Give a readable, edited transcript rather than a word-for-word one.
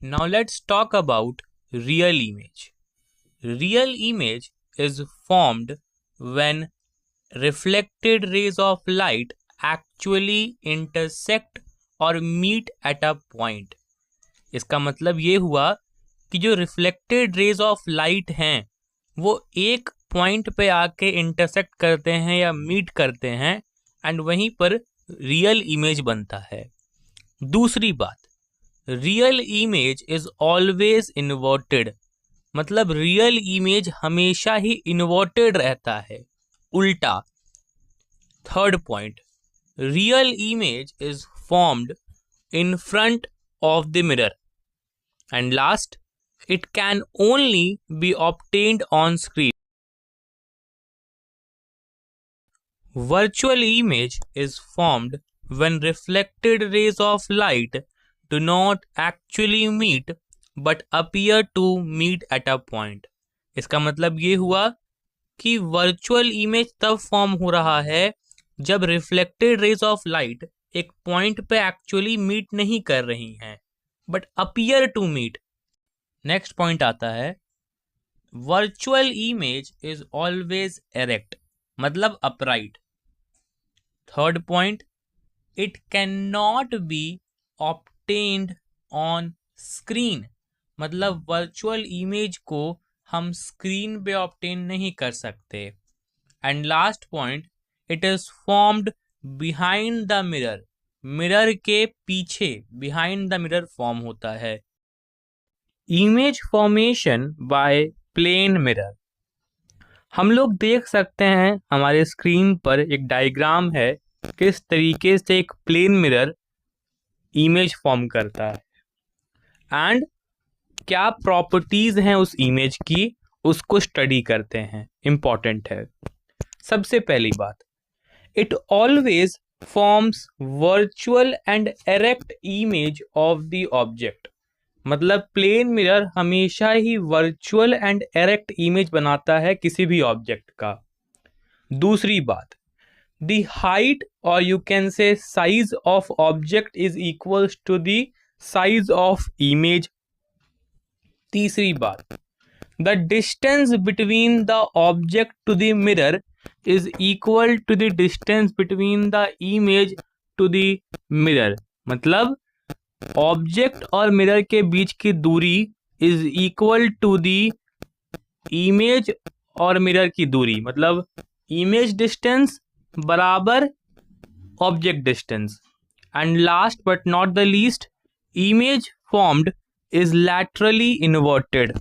Now let's talk about real image. Real image is formed when reflected rays of light actually intersect और meet at a point. इसका मतलब ये हुआ कि जो रिफ्लेक्टेड रेज ऑफ लाइट हैं वो एक पॉइंट पे आके इंटरसेक्ट करते हैं या मीट करते हैं एंड वहीं पर रियल इमेज बनता है। दूसरी बात, real image is always inverted, मतलब रियल इमेज हमेशा ही इन्वर्टेड रहता है, उल्टा। Third point, real image is formed in front of the mirror. And last, it can only be obtained on screen. Virtual image is formed when reflected rays of light do not actually meet but appear to meet at a point. इसका मतलब ये हुआ कि virtual image तब form हो रहा है जब रिफ्लेक्टेड रेज ऑफ लाइट एक पॉइंट पे एक्चुअली मीट नहीं कर रही हैं but appear to meet. Next point आता है, virtual image is always erect, मतलब upright. Third point, it can not be obtained on screen, मतलब वर्चुअल इमेज को हम स्क्रीन पे ऑब्टेन नहीं कर सकते। And last point, it is formed behind the mirror, mirror के पीछे, बिहाइंड द मिरर फॉर्म होता है। Image formation by plane mirror. हम लोग देख सकते हैं हमारे स्क्रीन पर एक डायग्राम है किस तरीके से एक प्लेन मिरर इमेज फॉर्म करता है एंड क्या प्रॉपर्टीज हैं उस इमेज की, उसको स्टडी करते हैं, इंपॉर्टेंट है। सबसे पहली बात, it always forms virtual and erect image of the object, मतलब प्लेन मिरर हमेशा ही वर्चुअल एंड एरेक्ट इमेज बनाता है किसी भी ऑब्जेक्ट का। दूसरी बात, the height or you can say size of object is equals to the size of image. तीसरी बात, the distance between the object to the mirror is equal to the distance between the image to the mirror, मतलब object और mirror के बीच की दूरी is equal to the image और mirror की दूरी, मतलब इमेज डिस्टेंस बराबर object distance. And last but not the least, image formed is laterally inverted,